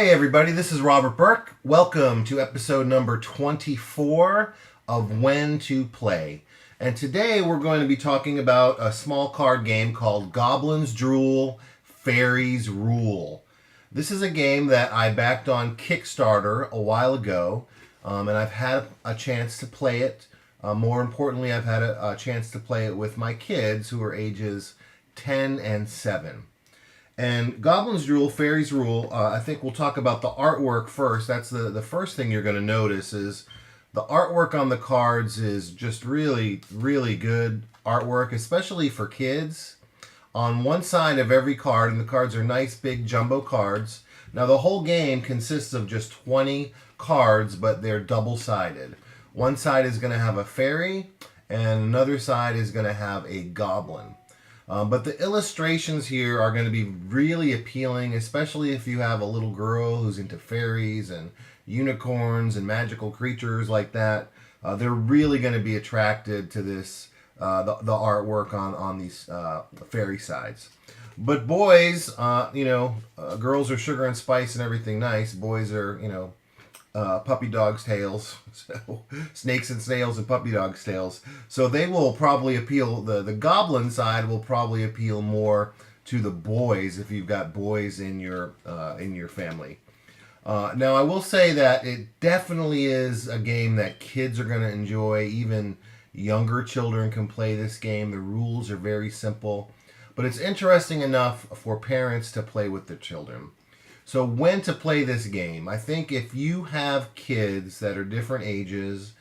Hey everybody, this is Robert Burke. Welcome to episode number 24 of When to Play. And today we're going to be talking about a small card game called Goblins Drool, Fairies Rule. This is a game that I backed on Kickstarter a while ago, and I've had a chance to play it. More importantly, I've had a chance to play it with my kids who are ages 10 and 7. And Goblins Drool, Fairies Rule, I think we'll talk about the artwork first. That's the first thing you're going to notice is the artwork on the cards is just really, really good artwork, especially for kids. On one side of every card, and the cards are nice big jumbo cards. Now the whole game consists of just 20 cards, but they're double-sided. One side is going to have a fairy, and another side is going to have a goblin. But the illustrations here are going to be really appealing, especially if you have a little girl who's into fairies and unicorns and magical creatures like that. They're really going to be attracted to this, the artwork on these fairy sides. But boys, girls are sugar and spice and everything nice. Boys are, puppy dog's tails, so snakes and snails and puppy dog's tails. So they will probably appeal. The goblin side will probably appeal more to the boys if you've got boys in your family. Now I will say that it definitely is a game that kids are going to enjoy. Even younger children can play this game. The rules are very simple, but it's interesting enough for parents to play with their children. So when to play this game? I think if you have kids that are different ages,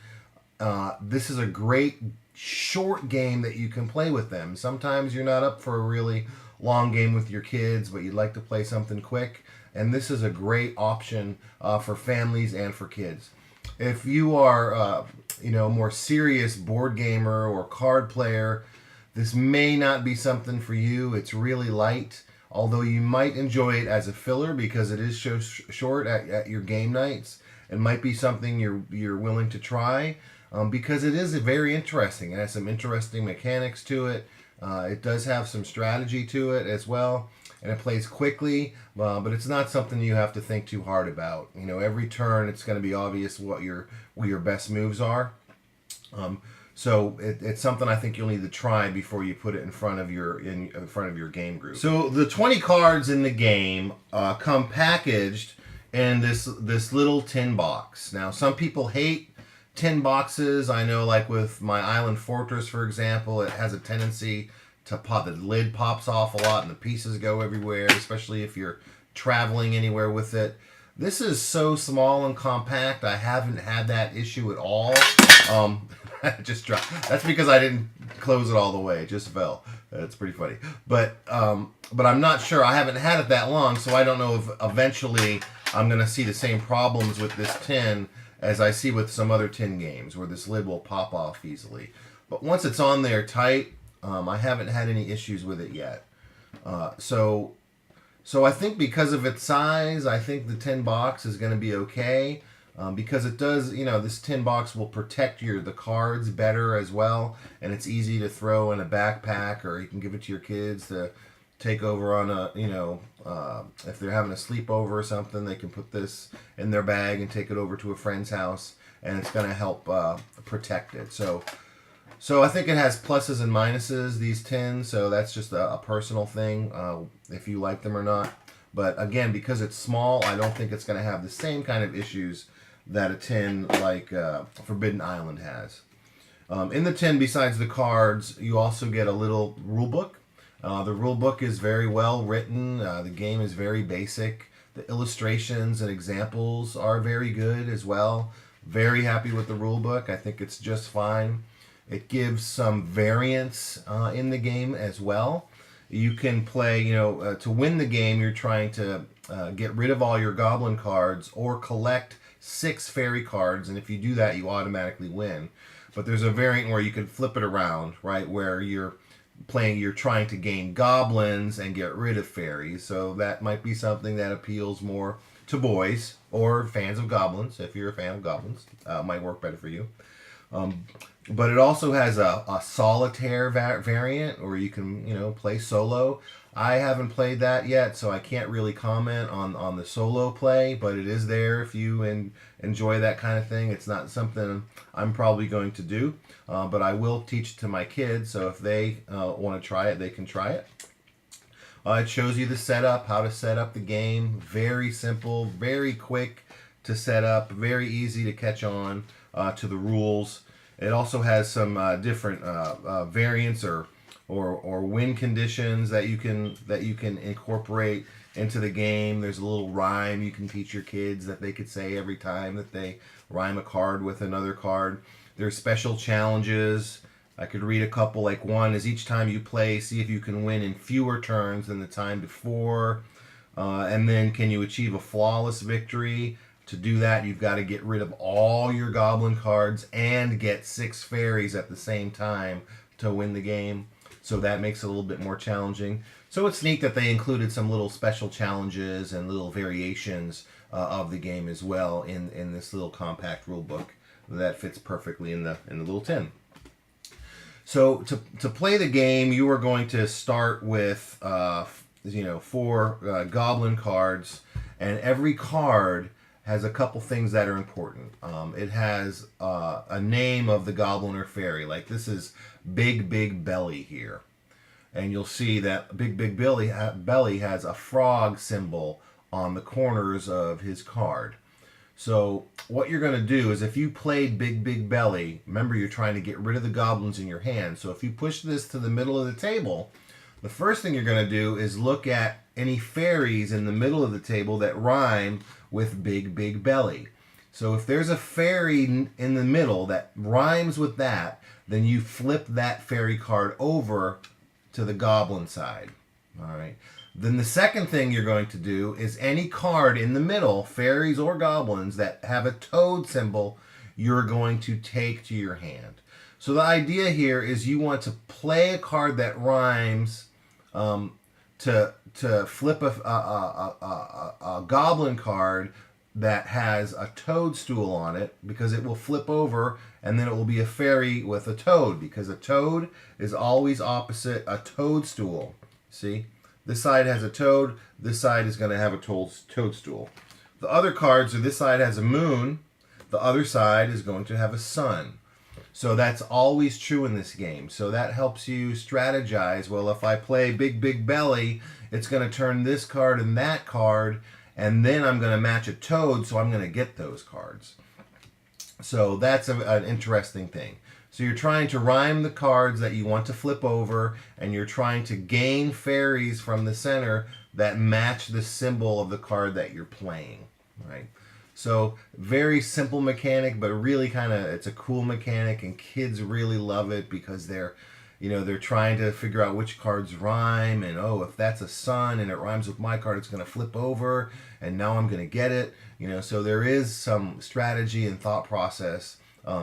this is a great short game that you can play with them. Sometimes you're not up for a really long game with your kids, but you'd like to play something quick, and this is a great option for families and for kids. If you are, a more serious board gamer or card player, this may not be something for you. It's really light. Although you might enjoy it as a filler because it is so short at your game nights. It might be something you're willing to try because it is very interesting. It has some interesting mechanics to it. It does have some strategy to it as well, and it plays quickly. But it's not something you have to think too hard about. Every turn it's going to be obvious what your best moves are. So it's something I think you'll need to try before you put it in front of your game group. So the 20 cards in the game come packaged in this little tin box. Now some people hate tin boxes. I know, like with my Island Fortress, for example, it has a tendency to pop. The lid pops off a lot and the pieces go everywhere, especially if you're traveling anywhere with it. This is so small and compact. I haven't had that issue at all. It just dropped. That's because I didn't close it all the way. It just fell. It's pretty funny. But I'm not sure. I haven't had it that long, so I don't know if eventually I'm going to see the same problems with this tin as I see with some other tin games where this lid will pop off easily. But once it's on there tight, I haven't had any issues with it yet. So I think because of its size, I think the tin box is going to be okay. Because it does, this tin box will protect the cards better as well, and it's easy to throw in a backpack, or you can give it to your kids to take over on if they're having a sleepover or something, they can put this in their bag and take it over to a friend's house, and it's going to help protect it. So I think it has pluses and minuses, these tins, so that's just a personal thing, if you like them or not. But again, because it's small, I don't think it's going to have the same kind of issues that a tin like Forbidden Island has. In the tin, besides the cards, you also get a little rule book. The rule book is very well written. The game is very basic. The illustrations and examples are very good as well. Very happy with the rule book. I think it's just fine. It gives some variance in the game as well. You can play, to win the game, you're trying to get rid of all your goblin cards or collect 6 fairy cards, and if you do that, you automatically win. But there's a variant where you can flip it around, right, where you're trying to gain goblins and get rid of fairies. So that might be something that appeals more to boys or fans of goblins. If you're a fan of goblins, might work better for you. But it also has a solitaire variant, or you can play solo. I haven't played that yet, so I can't really comment on the solo play, but it is there if you enjoy that kind of thing. It's not something I'm probably going to do, but I will teach it to my kids, so if they want to try it, they can try it. It shows you the setup, how to set up the game. Very simple, very quick to set up, very easy to catch on to the rules. It also has some different variants or win conditions that you can incorporate into the game. There's a little rhyme you can teach your kids that they could say every time that they rhyme a card with another card. There's special challenges. I could read a couple. Like one is each time you play, see if you can win in fewer turns than the time before. And then can you achieve a flawless victory? To do that, you've got to get rid of all your goblin cards and get 6 fairies at the same time to win the game. So that makes it a little bit more challenging. So it's neat that they included some little special challenges and little variations of the game as well in this little compact rule book that fits perfectly in the little tin. So to play the game, you are going to start with 4 goblin cards, and every card has a couple things that are important. It has a name of the goblin or fairy. Like this is Big Belly here. And you'll see that Big Belly has a frog symbol on the corners of his card. So what you're going to do is if you played Big Belly, remember you're trying to get rid of the goblins in your hand. So if you push this to the middle of the table, the first thing you're going to do is look at any fairies in the middle of the table that rhyme with Big Belly. So if there's a fairy in the middle that rhymes with that, then you flip that fairy card over to the goblin side. All right. Then the second thing you're going to do is any card in the middle, fairies or goblins, that have a toad symbol, you're going to take to your hand. So the idea here is you want to play a card that rhymes to flip a goblin card that has a toadstool on it, because it will flip over and then it will be a fairy with a toad, because a toad is always opposite a toadstool. See? This side has a toad, this side is going to have a toadstool. The other cards are this side has a moon, the other side is going to have a sun. So that's always true in this game. So that helps you strategize. Well, if I play Big Belly, it's going to turn this card and that card, and then I'm going to match a toad, so I'm going to get those cards. So that's an interesting thing. So you're trying to rhyme the cards that you want to flip over, and you're trying to gain fairies from the center that match the symbol of the card that you're playing, right? So very simple mechanic, but really it's a cool mechanic, and kids really love it because they're trying to figure out which cards rhyme, and if that's a sun and it rhymes with my card, it's going to flip over, and now I'm going to get it. So there is some strategy and thought process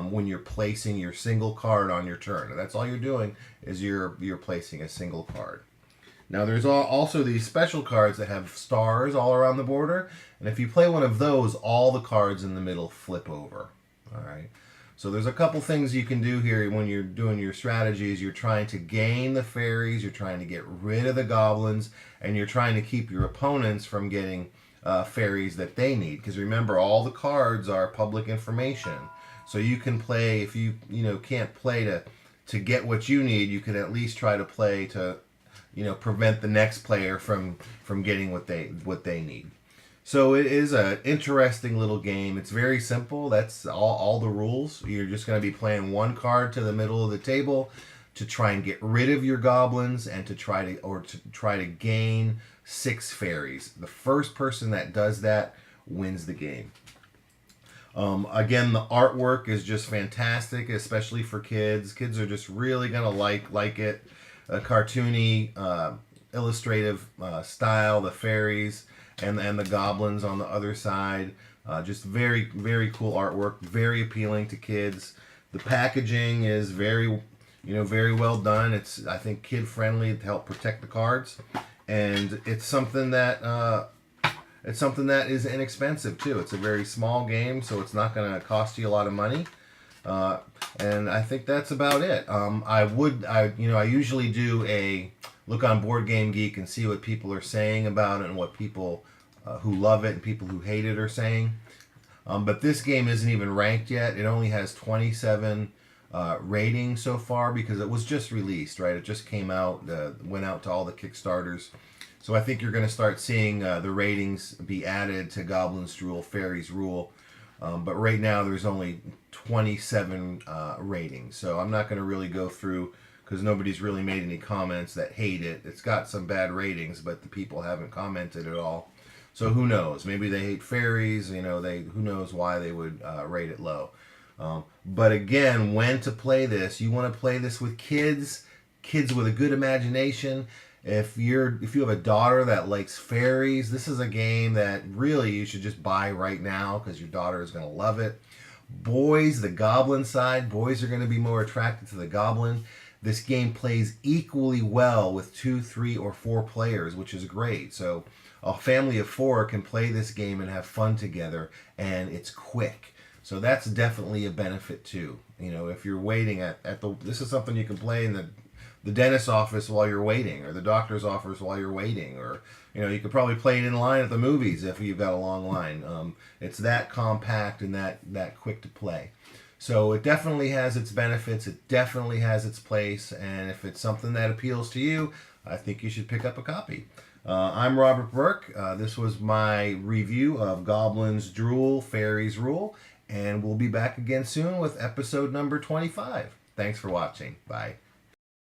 when you're placing your single card on your turn. And that's all you're doing is you're placing a single card. Now there's also these special cards that have stars all around the border, and if you play one of those, all the cards in the middle flip over. All right. So there's a couple things you can do here when you're doing your strategies. You're trying to gain the fairies, you're trying to get rid of the goblins, and you're trying to keep your opponents from getting fairies that they need. Because remember, all the cards are public information. So you can play, if you can't play to get what you need, you can at least try to play to prevent the next player from getting what they need. So it is an interesting little game. It's very simple. That's all the rules. You're just going to be playing one card to the middle of the table to try and get rid of your goblins and to try to gain 6 fairies. The first person that does that wins the game. Again, the artwork is just fantastic, especially for kids. Kids are just really going to like it. A cartoony, illustrative style, the fairies and the goblins on the other side. Just very, very cool artwork, very appealing to kids. The packaging is very well done. It's, I think, kid friendly to help protect the cards, and it's something that is inexpensive too. It's a very small game, so it's not going to cost you a lot of money. And I think that's about it. I usually do a look on Board Game Geek and see what people are saying about it and what people who love it and people who hate it are saying. But this game isn't even ranked yet. It only has 27 ratings so far because it was just released, right? It just came out, went out to all the Kickstarters. So I think you're going to start seeing the ratings be added to Goblins Drool, Fairies Rule. But right now there's only 27 ratings. So I'm not going to really go through because nobody's really made any comments that hate it. It's got some bad ratings, but the people haven't commented at all. So who knows? Maybe they hate fairies. Who knows why they would rate it low. But again, when to play this? You want to play this with kids with a good imagination. If you have a daughter that likes fairies, this is a game that really you should just buy right now because your daughter is going to love it. Boys, the goblin side, boys are going to be more attracted to the goblin. This game plays equally well with 2, 3, or 4 players, which is great. So a family of 4 can play this game and have fun together, and it's quick. So that's definitely a benefit too. If you're waiting this is something you can play in the dentist's office while you're waiting, or the doctor's office while you're waiting, or you could probably play it in line at the movies if you've got a long line. It's that compact and that quick to play. So it definitely has its benefits. It definitely has its place, and if it's something that appeals to you, I think you should pick up a copy. I'm Robert Burke. This was my review of Goblins Drool, Fairies Rule, and we'll be back again soon with episode number 25. Thanks for watching. Bye.